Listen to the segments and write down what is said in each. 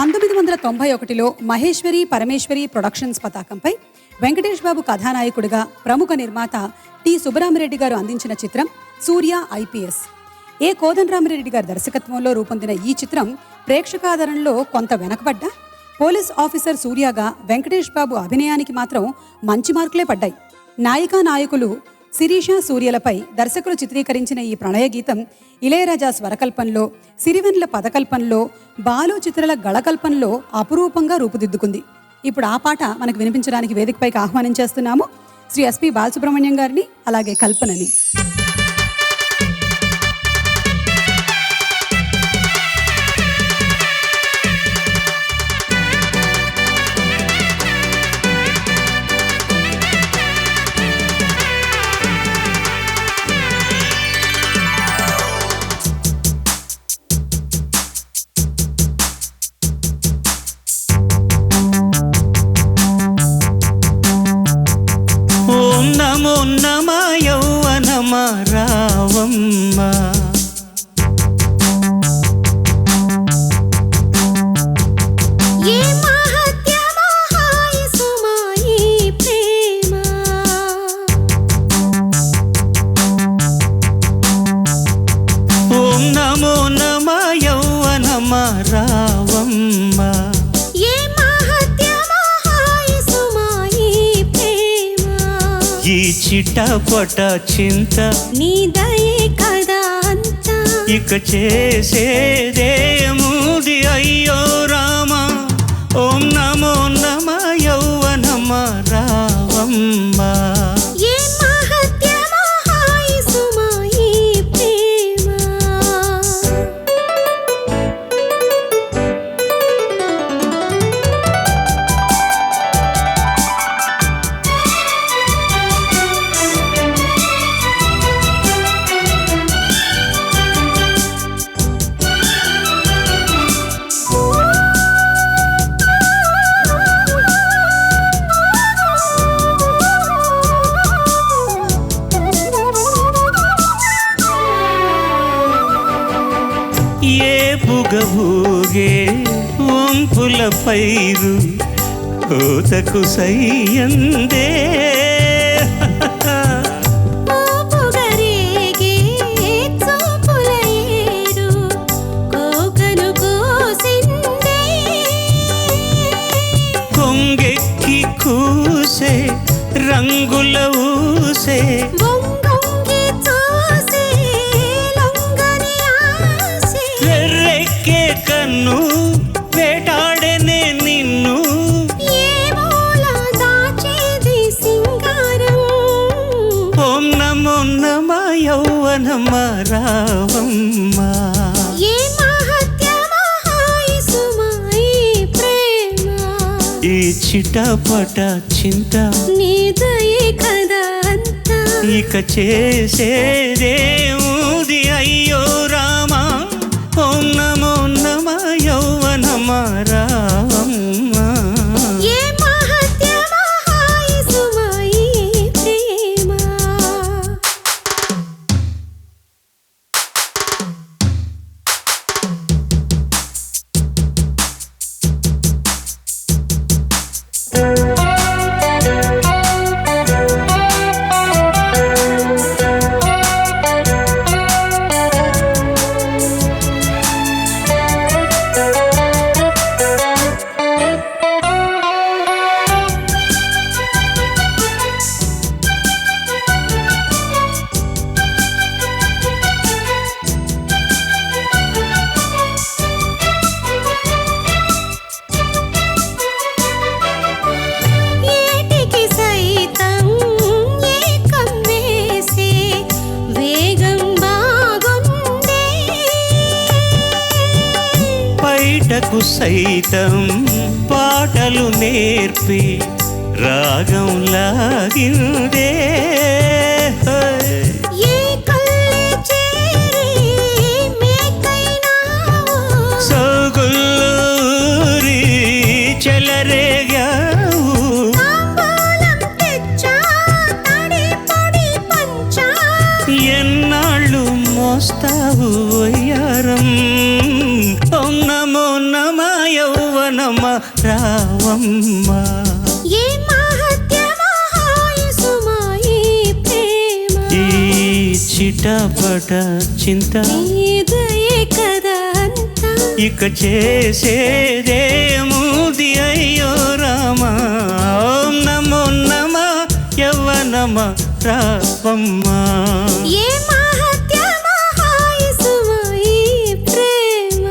1991లో Maheshwari Parameshwari productions పతాకంపై వెంకటేష్ బాబు కథానాయకుడిగా ప్రముఖ నిర్మాత టి సుబ్బరామిరెడ్డి గారు అందించిన చిత్రం సూర్య ఐపీఎస్. ఏ కోదండరామిరెడ్డి గారి దర్శకత్వంలో రూపొందిన ఈ చిత్రం ప్రేక్షకాదరణలో కొంత వెనకబడ్డా పోలీస్ ఆఫీసర్ సూర్యగా వెంకటేష్ బాబు అభినయానికి మాత్రం మంచి మార్కులే పడ్డాయి. నాయికా నాయకులు శిరీష సూర్యలపై దర్శకులు చిత్రీకరించిన ఈ ప్రణయ గీతం ఇళయరాజా స్వరకల్పనలో, సిరివెన్ల పదకల్పనలో, బాలు చిత్రల గళకల్పనలో అపురూపంగా రూపుదిద్దుకుంది. ఇప్పుడు ఆ పాట మనకు వినిపించడానికి వేదికపైకి ఆహ్వానించేస్తున్నాము శ్రీ ఎస్పి బాలసుబ్రహ్మణ్యం గారిని, అలాగే కల్పనని. నమో నమ యౌవనమ రావమ్మ, ఏ మహత్యమో హాయి సుమాయి ప్రేమ, ఓం నమో నమ యౌవనమ రావమ్మ, ఈ చిటపట చింత నీ దయే కదా అంత, ఇక చేసేదేముది అయ్యో రామ. ఓం నమో నమ యౌవనమ రావమ్మ, ఏ మహత్యమో హాయి సుమాయి ప్రేమ. ఏ బుగబూగే వంపుల పైరు కోతకు సయ్యందే, పొగరేగే చూపుల ఏరు కోకను కోసిందే, కొంగెక్కి కూసే రంగుల ఊసే, బొంగొంగి చూసే లొంగని ఆసే, రెక్కే కన్ను వేటాడనే నిన్ను, ఏ మూల దాచేది సింగారం. ఓం నమో నమ యౌవనమ రావమ్మ, ఏ మహత్యమో హాయి సుమాయి ప్రేమ, ఈ చిటపట చింత నీ దయే కదా అంత, ఇక చేసేదేముది అయ్యో రామ. ఓం నమో నమ యౌవనమ రావమ్మ, ఏ మహత్యమో హాయి సుమాయి ప్రేమ. ఏటికి సైతం ఏకం వేసే వేగం బాగుందే, బయటకు సైతం పాటలు నేర్పి రాగం లాగిందే, ఏ కళ్ళే చేరి మేకైనావో, సోగుల్లూరి చెలరేగావు, తాంబూలం తెచ్చా తడి పొడి పంచా, ఎన్నాళ్ళు మోస్తావు వయ్యారం. ఓం నమో నమ యౌవనమ యౌవనమ రావమ్మ. ఏ మహత్యమహాయసుమా ఈ ప్రేమ, ఈ చిటపట చింత ఇదే కదా అంతా. ఇక చేసేదేముది అయ్యో రామా. ఓం నమో నమ యవ్వనమ రావమ్మ. ఏ మహత్యమహాయసుమా ఈ ప్రేమ.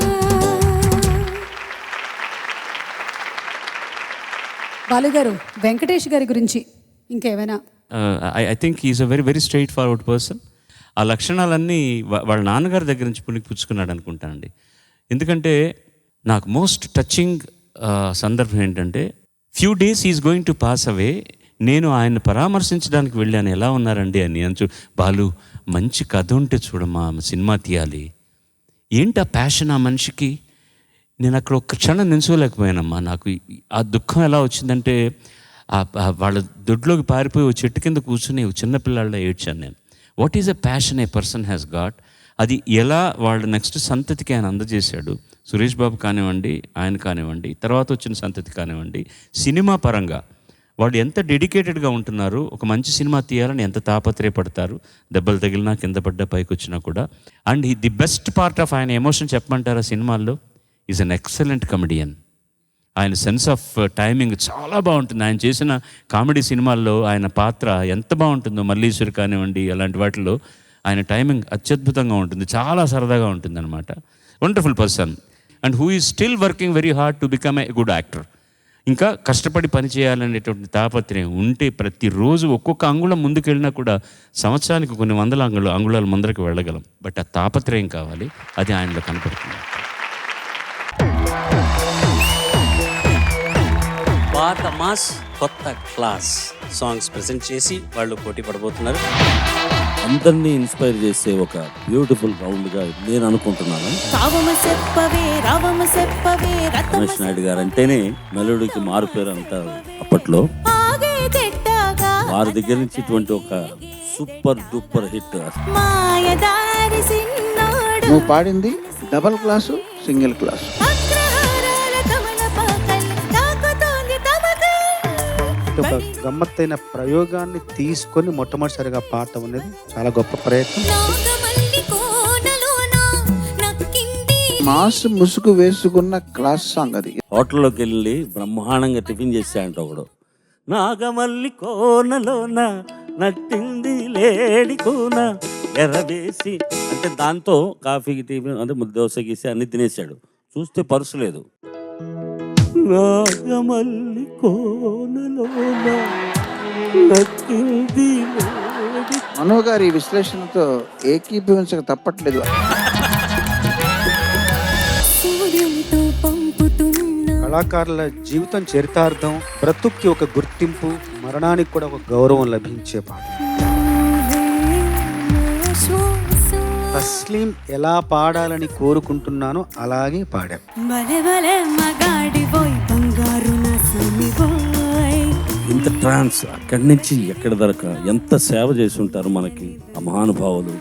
బాలుగారు, వెంకటేష్ గారి గురించి ఇంకేమైనా? I think is a very very straight forward person. ఆ లక్షణాలన్నీ వాళ్ళ నాన్నగారి దగ్గర నుంచి పుచ్చుకున్నాడు అనుకుంటానండి. ఎందుకంటే నాకు మోస్ట్ టచింగ్ సందర్భం ఏంటంటే, few days is going to pass అవే. నేను ఆయన పరామర్శించడానికి వెళ్ళాను, ఎలా ఉన్నారండి అని. బాలు, మంచి కథ ఉంటే చూడమ్మా, సినిమా తీయాలి. ఏంటి ఆ ప్యాషన్ ఆ మనిషికి. నేను అక్కడ ఒక్క క్షణం నిల్చోలేకపోయానమ్మా. నాకు ఆ దుఃఖం ఎలా వచ్చిందంటే, వాళ్ళ దొడ్లోకి పారిపోయి ఓ చెట్టు కింద కూర్చుని చిన్నపిల్లాళ్ళ ఏడ్చాను నేను. What is a passion A person has got. అది ఎలా వాళ్ళ నెక్స్ట్ సంతతికి ఆయన అందజేశాడు. సురేష్ బాబు కానివ్వండి, ఆయన కానివ్వండి, తర్వాత వచ్చిన సంతతి కానివ్వండి, సినిమా పరంగా వాళ్ళు ఎంత డెడికేటెడ్గా ఉంటున్నారు. ఒక మంచి సినిమా తీయాలని ఎంత తాపత్రయపడతారు, దెబ్బలు తగిలినా కింద పడ్డా పైకి వచ్చినా కూడా. And the best part of ఆయన ఎమోషన్ చెప్పమంటారా సినిమాల్లో, ఈజ్ అన్ ఎక్సలెంట్ కమెడియన్. ఆయన సెన్స్ ఆఫ్ టైమింగ్ చాలా బాగుంటుంది. ఆయన చేసిన కామెడీ సినిమాల్లో ఆయన పాత్ర ఎంత బాగుంటుందో, మల్లీశ్వరి కానివ్వండి, అలాంటి వాటిలో ఆయన టైమింగ్ అత్యద్భుతంగా ఉంటుంది. చాలా సరదాగా ఉంటుంది అనమాట. Wonderful person and who is still working very hard to become a good actor. ఇంకా కష్టపడి పని చేయాలనేటువంటి తాపత్రయం ఉంటే ప్రతిరోజు ఒక్కొక్క అంగుళం ముందుకెళ్ళినా కూడా సంవత్సరానికి కొన్ని వందల అంగుళాల ముందరకు వెళ్ళగలం. బట్ ఆ తాపత్రయం కావాలి, అది ఆయనలో కనపడుతుంది. పాత మాస్ కొత్త క్లాస్ సాంగ్స్ ప్రెజెంట్ చేసి వాళ్ళు పోటీ పడబోతున్నారు. అందరినీ ఇన్స్పైర్ చేసే ఒక బ్యూటిఫుల్ రౌండ్గా నేను అనుకుంటున్నాను. రమేష్ నాయుడు గారు అంటేనే మెలోడీకి మారుపేరు అంటారు అప్పట్లో. వారి దగ్గర నుంచి ఇటువంటి ఒక సూపర్ డూపర్ హిట్. నువ్వు పాడింది డబల్ క్లాసు, సింగిల్ క్లాసు. ఒక గమ్మత్తైన ప్రయోగాన్ని తీసుకొని మొట్టమొదటిసారిగా పాడటం అనేది చాలా గొప్ప ప్రయత్నం. మాస్ ముసుగు వేసుకున్న క్లాస్ సాంగ్ అది. హోటల్లోకి వెళ్ళి బ్రహ్మాండంగా టిఫిన్ చేశాయంట ఒకడు. నాగమల్లి కోనలోన నట్టింది లేడి కూన ఎర్రవేసి అంటే దాంతో కాఫీకి టిఫిన్ అంటే దోశ గీసి అన్ని తినేసాడు. చూస్తే పర్సు లేదు. నాగమల్లి కోనలోన నట్టింది లేడి. మనో గారి విశ్లేషణతో ఏకీభవించక తప్పట్లేదు. కళాకారుల జీవితం చరితార్థం, బ్రతుక్కి ఒక గుర్తింపు, మరణానికి కూడా ఒక గౌరవం లభించే పాట. తస్లీం ఎలా పాడాలని కోరుకుంటున్నానో అలాగే పాడాం. ఇంత ట్రాన్స్ అక్కడి నుంచి ఎక్కడ దొరక ఎంత సేవ చేసి ఉంటారు మనకి ఆ మహానుభావులు.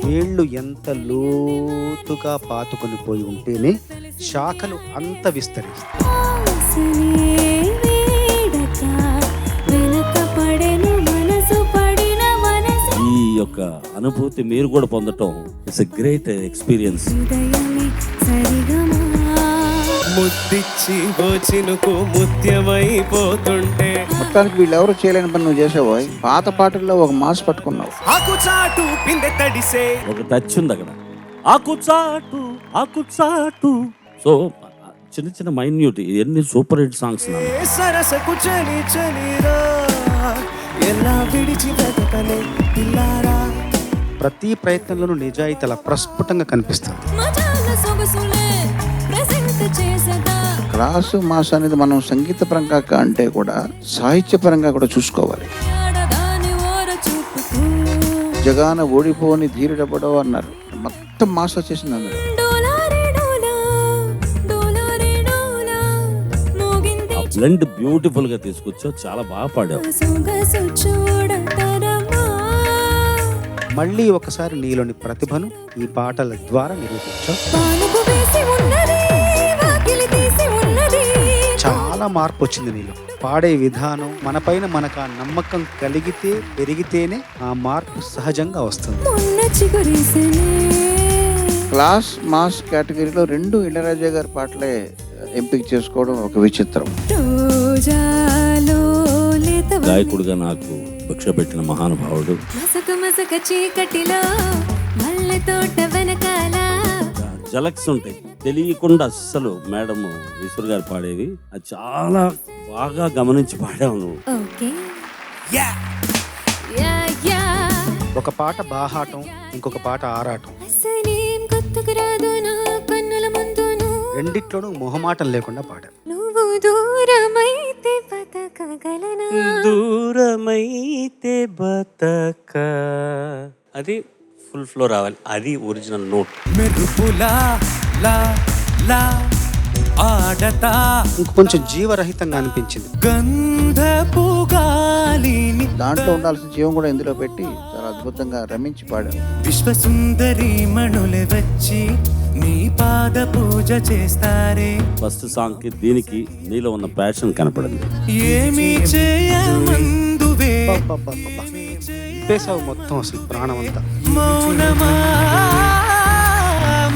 వేళ్ళు ఎంత లోతుగా పాతుకొని పోయి ఉంటేనే శాఖలు అంత విస్తరిస్తాయి. ఈ యొక్క అనుభూతి మీరు కూడా పొందటం ఇట్స్ ఎ గ్రేట్ ఎక్స్పీరియన్స్. ముద్దిచ్చి చినుకు ముత్యమైపోతుంటే మొత్తానికి వీళ్ళెవరు చేయలేని పని నువ్వు చేసావు. పాత పాటల్లో ఒక మాస్ పట్టుకున్నావు. ఆకుచాటు పిందె తడిసే ఒక టచ్ ఉంది అక్కడ. ఆకుచాటు ఆకుచాటు. సో చిన్న చిన్న మైన్యూట్ ఎన్ని సూపర్ హిట్ సాంగ్స్. సరసకు చలి చలిరా ఎలా విడిచి బ్రతకలే పిల్లారా. ప్రతి ప్రయత్నంలోనూ నిజాయితీ అలా ప్రస్ఫుటంగా కనిపిస్తుంది. క్లాసు మాస్ అనేది మనం సంగీత పరంగా అంటే కూడా సాహిత్య పరంగా కూడా చూసుకోవాలి. జగాన ఓడిపోని ధీరుడెవడో అన్నారు. మొత్తం మాస్ వచ్చేసింది అందులో. ఆ బ్లెండ్ బ్యూటిఫుల్ గా తీసుకొచ్చావు, చాలా బాగా పాడావు. మళ్ళీ ఒకసారి నీలోని ప్రతిభను ఈ పాటల ద్వారా నిరూపించావు. పానుపు వేసి ఉన్నది వాకిలి తీసి ఉన్నది చాలా మార్పు వచ్చింది నీలో. పాడే విధానం, మనపైన మనకు ఆ నమ్మకం కలిగితే పెరిగితేనే ఆ మార్పు సహజంగా వస్తుంది. మొన్న చిగురేసనే క్లాస్ మాస్ కేటగిరీలో 2 ఇళయరాజా గారి పాటలే ఎంపిక చేసుకోవడం ఒక విచిత్రం. రోజాలో లేత గాయకుడిగా నాకు భిక్ష పెట్టిన మహానుభావుడు. మసక మసక చీకటిలో మల్లె తోట వెనకాల జలక్స్ ఉంటాయి తెలియకుండా అస్సలు మేడం ఈశ్వర్ గారు పాడేవి అది చాలా బాగా గమనించి పాడావు నువ్వు. ఓకే యా యా ఒక పాట బాహాటం, ఇంకొక పాట ఆరాటం. అసలేం గుర్తుకు రాదు నా కన్నుల ముందును రెండిట్లోనూ మొహమాటం లేకుండా పాడారు. నువ్వు దూరమైతే బతకగలనా దూరమైతే బతక అది ఫుల్ ఫ్లో రావాలి, అది ఒరిజినల్ నోట్. మెరుపులా లా లా ఆడతా ఇంకొంచెం జీవరహితంగా అనిపించింది. గంధపు గాలిని దాంట్లో ఉండాల్సిన జీవం కూడా ఇందులో పెట్టి చాలా అద్భుతంగా రమించి పాడారు. విశ్వసుందరి మణులే వచ్చి నీ పాద పూజ చేస్తారే. ఫస్ట్ సాంగ్ కి దీనికి నీలో ఉన్న ప్యాషన్ కనపడింది. ఏమి చేయమందువే అబ్బబ్బబ్బబ్బ. నింపేశావు మొత్తం అసలు ప్రాణం అంతా. మౌనమా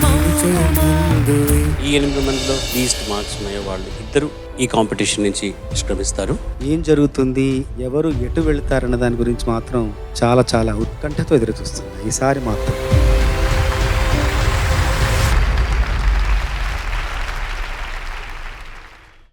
మౌనమందువే. ఈ 8 మందిలో లీస్ట్ మార్క్స్ ఉన్నాయో వాళ్ళు ఇద్దరు ఈ కాంపిటీషన్ నుంచి నిష్క్రమిస్తారు. ఏం జరుగుతుంది, ఎవరు ఎటు వెళ్తారన్న దాని గురించి మాత్రం చాలా చాలా ఉత్కంఠతో ఎదురు చూస్తుంది ఈసారి మాత్రం.